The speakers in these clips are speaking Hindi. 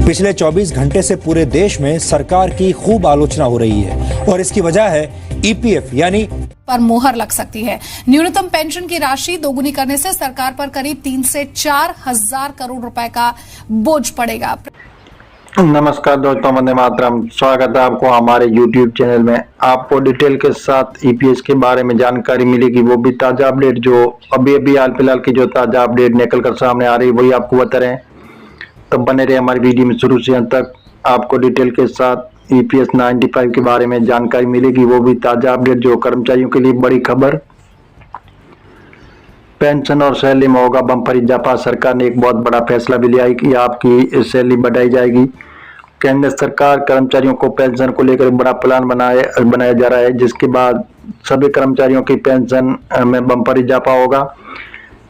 पिछले 24 घंटे से पूरे देश में सरकार की खूब आलोचना हो रही है और इसकी वजह है ईपीएफ यानी पर मोहर लग सकती है। न्यूनतम पेंशन की राशि दोगुनी करने से सरकार पर करीब 3 से 4 हजार करोड़ रुपए का बोझ पड़ेगा। नमस्कार दोस्तों, वंदे मातरम। स्वागत है आपको हमारे YouTube चैनल में। आपको डिटेल के साथ ईपीएस के बारे में जानकारी मिलेगी, वो भी ताज़ा अपडेट जो अभी हाल फिलहाल की जो ताज़ा अपडेट निकल कर सामने आ रही है वही आपको बता रहे हैं। तो बने रहे हमारी वीडियो में शुरू से अंत तक। आपको डिटेल के साथ ईपीएस 95 के बारे में जानकारी मिलेगी, वो भी ताज़ा अपडेट जो कर्मचारियों के लिए बड़ी खबर। पेंशन और सैलरी में होगा बम्पर इजाफा। सरकार ने एक बहुत बड़ा फैसला भी लिया है कि आपकी सैलरी बढ़ाई जाएगी। केंद्र सरकार कर्मचारियों को पेंशन को लेकर बड़ा प्लान बनाया जा रहा है, जिसके बाद सभी कर्मचारियों की पेंशन में बम्पर इजाफा होगा।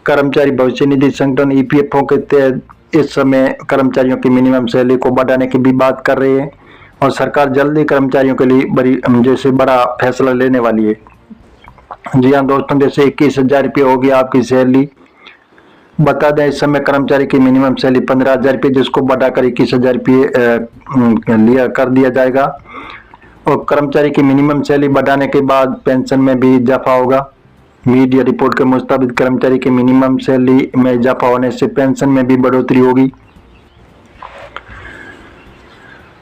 कर्मचारी भविष्य निधि संगठन ईपीएफओ के तहत इस समय कर्मचारियों की मिनिमम सैलरी को बढ़ाने की भी बात कर रही है और सरकार जल्दी कर्मचारियों के लिए बड़ा फैसला लेने वाली है। जी हाँ दोस्तों, जैसे 21,000 रुपये होगी आपकी सैलरी। बता दें इस समय कर्मचारी की मिनिमम सैलरी 15,000 रुपये, जिसको बढ़ाकर 21,000 रुपये कर दिया जाएगा। और कर्मचारी की मिनिमम सैलरी बढ़ाने के बाद पेंशन में भी इजाफा होगा। मीडिया रिपोर्ट के मुताबिक कर्मचारी की मिनिमम सैलरी में इजाफा होने से पेंशन में भी बढ़ोतरी होगी।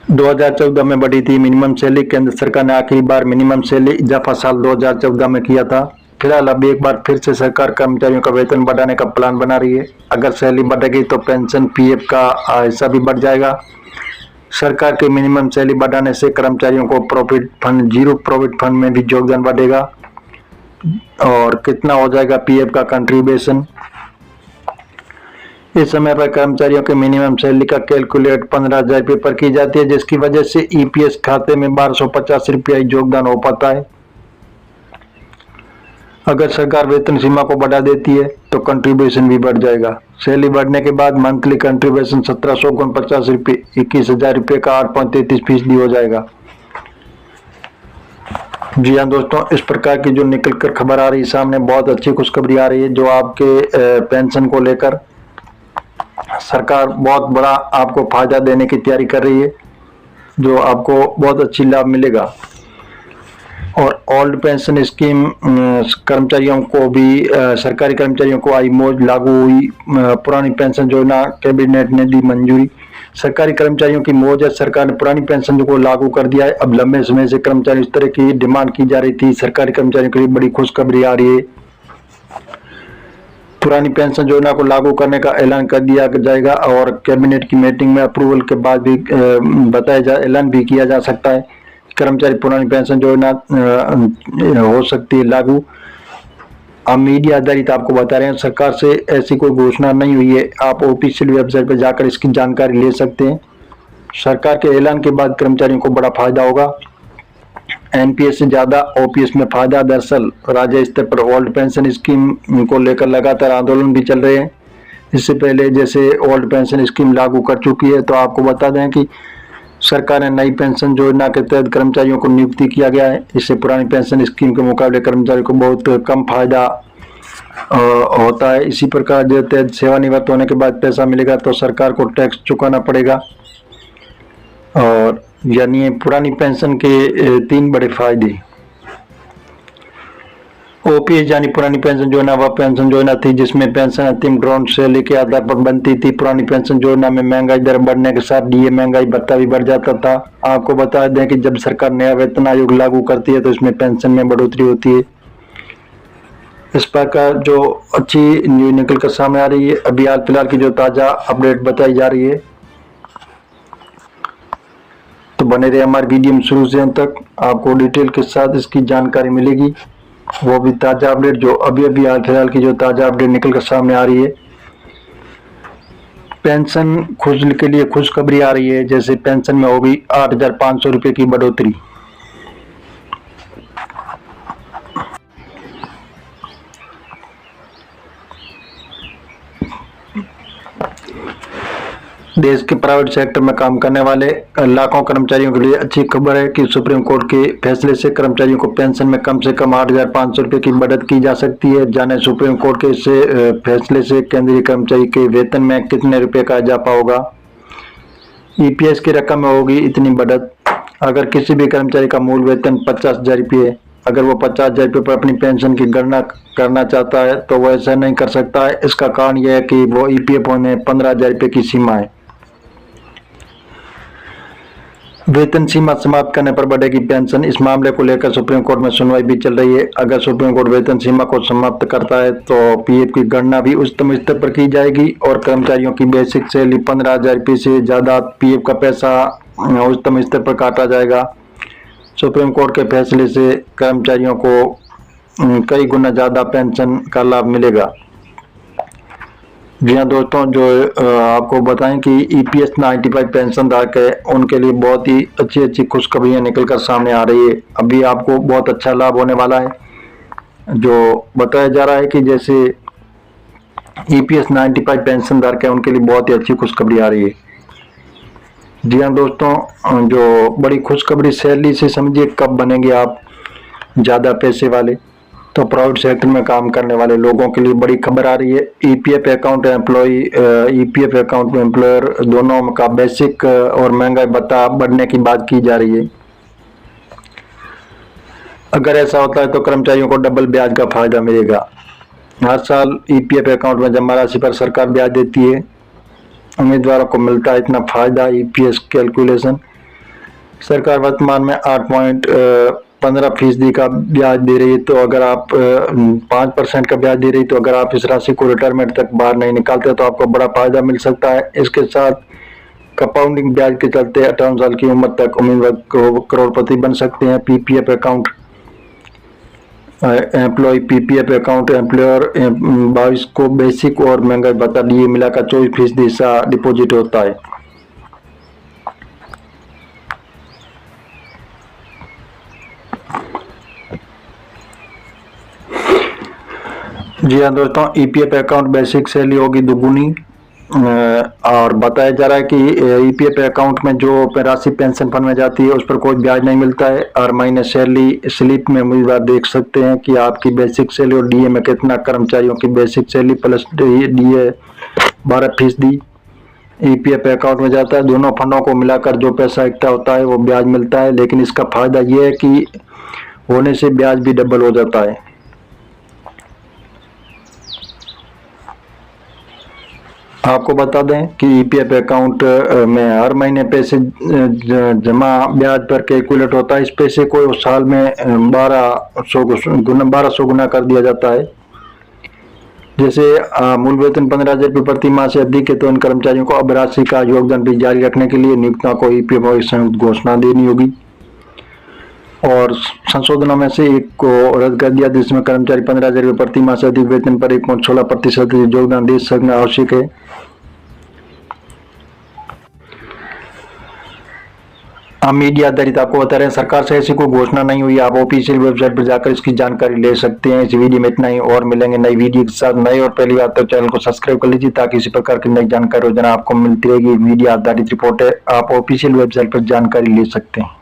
2014 में बढ़ी थी मिनिमम सैलरी। केंद्र सरकार ने आखिरी बार मिनिमम सैलरी इजाफा साल 2014 में किया था। फिलहाल अब एक बार फिर से सरकार कर्मचारियों का वेतन बढ़ाने का प्लान बना रही है। अगर सैलरी बढ़ेगी तो पेंशन पीएफ का हिस्सा भी बढ़ जाएगा। सरकार के मिनिमम सैलरी बढ़ाने से कर्मचारियों को जीरो प्रॉफिट फंड में भी योगदान बढ़ेगा। और कितना हो जाएगा पीएफ का कंट्रीब्यूशन। इस समय पर कर्मचारियों के मिनिमम सैलरी का कैलकुलेट 15,000 रुपये पर की जाती है, जिसकी वजह से ईपीएस खाते में 1250 रुपया योगदान हो पाता है। अगर सरकार वेतन सीमा को बढ़ा देती है तो कंट्रीब्यूशन भी बढ़ जाएगा। सैलरी बढ़ने के बाद मंथली कंट्रीब्यूशन 1750 रुपये 21,000 रुपये का 8.33% हो जाएगा। जी हाँ दोस्तों, इस प्रकार की जो निकल कर खबर आ रही है सामने, बहुत अच्छी खुशखबरी आ रही है। जो आपके पेंशन को लेकर सरकार बहुत बड़ा आपको फायदा देने की तैयारी कर रही है, जो आपको बहुत अच्छी लाभ मिलेगा। और ओल्ड पेंशन स्कीम कर्मचारियों को भी सरकारी कर्मचारियों को आई मौज लागू हुई। पुरानी पेंशन योजना कैबिनेट ने दी मंजूरी। सरकारी कर्मचारियों की मौज है, सरकार ने पुरानी पेंशन को लागू कर दिया है। अब लंबे समय से कर्मचारी इस तरह की डिमांड की जा रही थी, सरकारी कर्मचारियों के लिए बड़ी खुशखबरी आ रही है। पुरानी पेंशन योजना को लागू करने का ऐलान कर दिया जाएगा और कैबिनेट की मीटिंग में अप्रूवल के बाद भी ऐलान भी किया जा सकता है। कर्मचारी पुरानी पेंशन योजना हो सकती है लागू। हम मीडिया आधारित आपको बता रहे हैं, सरकार से ऐसी कोई घोषणा नहीं हुई है। आप ऑफिशियल वेबसाइट पर जाकर इसकी जानकारी ले सकते हैं। सरकार के ऐलान के बाद कर्मचारियों को बड़ा फायदा होगा। एनपीएस से ज्यादा ओपीएस में फायदा। दरअसल राज्य स्तर पर ओल्ड पेंशन स्कीम को लेकर लगातार आंदोलन भी चल रहे हैं। इससे पहले जैसे ओल्ड पेंशन स्कीम लागू कर चुकी है, तो आपको बता दें कि सरकार ने नई पेंशन योजना के तहत कर्मचारियों को नियुक्ति किया गया है। इससे पुरानी पेंशन स्कीम के मुकाबले कर्मचारियों को बहुत कम फायदा होता है। इसी प्रकार जो तहत सेवानिवृत्त होने के बाद पैसा मिलेगा तो सरकार को टैक्स चुकाना पड़ेगा। और यानी पुरानी पेंशन के 3 बड़े फायदे। ओपीएस यानी पुरानी पेंशन योजना वह पेंशन योजना थी जिसमें पेंशन अंतिम ग्राउंड सैलरी के आधार पर बनती थी। पुरानी पेंशन योजना में महंगाई दर बढ़ने के साथ डीए महंगाई भत्ता भी बढ़ जाता था। आपको बता दें कि जब सरकार नया वेतन आयोग लागू करती है तो इसमें पेंशन में बढ़ोतरी होती है। इस प्रकार जो अच्छी न्यूज निकल कर सामने आ रही है, अभी हाल फिलहाल की जो ताजा अपडेट बताई जा रही है। तो बने रहे हमारी वीडियो में शुरू से अंत तक। आपको डिटेल के साथ इसकी जानकारी मिलेगी, वो भी ताज़ा अपडेट जो अभी हाल फिलहाल की जो ताज़ा अपडेट निकल कर सामने आ रही है। पेंशन के लिए खुशखबरी आ रही है, जैसे पेंशन में होगी 8,500 रुपये की बढ़ोतरी। देश के प्राइवेट सेक्टर में काम करने वाले लाखों कर्मचारियों के लिए अच्छी खबर है कि सुप्रीम कोर्ट के फैसले से कर्मचारियों को पेंशन में कम से कम 8,500 रुपये की बढ़त की जा सकती है। जाने सुप्रीम कोर्ट के इस फैसले से केंद्रीय कर्मचारी के वेतन में कितने रुपए का इजाफा होगा। ईपीएस की रकम में होगी इतनी बढ़त। अगर किसी भी कर्मचारी का मूल वेतन 50,000 रुपये, अगर वो 50,000 रुपये पर अपनी पेंशन की गणना करना चाहता है तो वो ऐसा नहीं कर सकता है। इसका कारण यह है कि वो ईपीएफ में 15,000 रुपये की सीमा है। वेतन सीमा समाप्त करने पर बढ़ेगी पेंशन। इस मामले को लेकर सुप्रीम कोर्ट में सुनवाई भी चल रही है। अगर सुप्रीम कोर्ट वेतन सीमा को समाप्त करता है तो पीएफ की गणना भी उच्चतम स्तर पर की जाएगी और कर्मचारियों की बेसिक सैलरी 15,000 रुपये से ज्यादा पीएफ का पैसा उच्चतम स्तर पर काटा जाएगा। सुप्रीम कोर्ट के फैसले से कर्मचारियों को कई गुना ज्यादा पेंशन का लाभ मिलेगा। जी हाँ दोस्तों, जो आपको बताएं कि ईपीएस 95 पेंशन धारक है उनके लिए बहुत ही अच्छी खुशखबरियां निकलकर सामने आ रही है। अभी आपको बहुत अच्छा लाभ होने वाला है। जो बताया जा रहा है कि जैसे ईपीएस 95 पेंशन धारक है उनके लिए बहुत ही अच्छी खुशखबरी आ रही है। जी हाँ दोस्तों, जो बड़ी खुशखबरी सैलरी से समझिए कब बनेंगे आप ज़्यादा पैसे वाले, तो प्राइवेट सेक्टर में काम करने वाले लोगों के लिए बड़ी खबर आ रही है। EPF account employee, EPF account में एम्प्लॉयर दोनों का बेसिक और महंगाई भत्ता बढ़ने की बात की जा रही है। अगर ऐसा होता है तो कर्मचारियों को डबल ब्याज का फायदा मिलेगा। हर साल ईपीएफ अकाउंट में जमा राशि पर सरकार ब्याज देती है। उम्मीदवारों को मिलता है इतना फायदा। ईपीएस कैलकुलेशन सरकार वर्तमान में 8.15% का ब्याज दे रही है। तो अगर आप 5% का ब्याज दे रही है तो अगर आप इस राशि को रिटायरमेंट तक बाहर नहीं निकालते तो आपको बड़ा फायदा मिल सकता है। इसके साथ कंपाउंडिंग ब्याज के चलते 58 साल की उम्र तक उम्मीदवार को करोड़पति बन सकते हैं। PPF account employee, PPF account employer 22 को बेसिक और महंगाई भत्ता डीए मिलाकर 24% हिस्सा डिपॉजिट होता है। जी हाँ दोस्तों, ईपीएफ अकाउंट बेसिक सैलरी होगी दुगुनी और बताया जा रहा है कि ईपीएफ अकाउंट में जो राशि पेंशन फंड में जाती है उस पर कोई ब्याज नहीं मिलता है। हर महीने सैलरी स्लिप में उम्मीदवार देख सकते हैं कि आपकी बेसिक सैलरी और डीए में कितना। कर्मचारियों की basic salary plus DA 12% EPF account में जाता है। दोनों फंडों को मिलाकर जो पैसा इकट्ठा होता है वो ब्याज मिलता है, लेकिन इसका फायदा ये है कि होने से ब्याज भी डबल हो जाता है। आपको बता दें कि ईपीएफ अकाउंट में हर महीने पैसे जमा ब्याज पर कैलकुलेट होता है। इस पैसे को साल में 1200 गुना कर दिया जाता है। जैसे मूल वेतन 15,000 रुपये प्रति माह से अधिक है तो इन कर्मचारियों को अब राशि का योगदान भी जारी रखने के लिए नियोक्ताओं को ईपीएफ की संयुक्त घोषणा देनी होगी। और संशोधनों में से एक को रद्द कर दिया जिसमें कर्मचारी 15,000 रुपये प्रति माह से अधिक वेतन पर 1.16% योगदान दे सकना आवश्यक है। हम मीडिया आधारित आपको बता रहे हैं, सरकार से ऐसी कोई घोषणा नहीं हुई। आप ऑफिशियल वेबसाइट पर जाकर इसकी जानकारी ले सकते हैं। इस वीडियो में इतना ही, और मिलेंगे नई वीडियो के साथ। नए और पहली बात तो चैनल को सब्सक्राइब कर लीजिए ताकि इसी प्रकार की नई जानकारी रोजाना आपको मिलती रहेगी। मीडिया आधारित रिपोर्ट है, आप ऑफिशियल वेबसाइट पर जानकारी ले सकते हैं।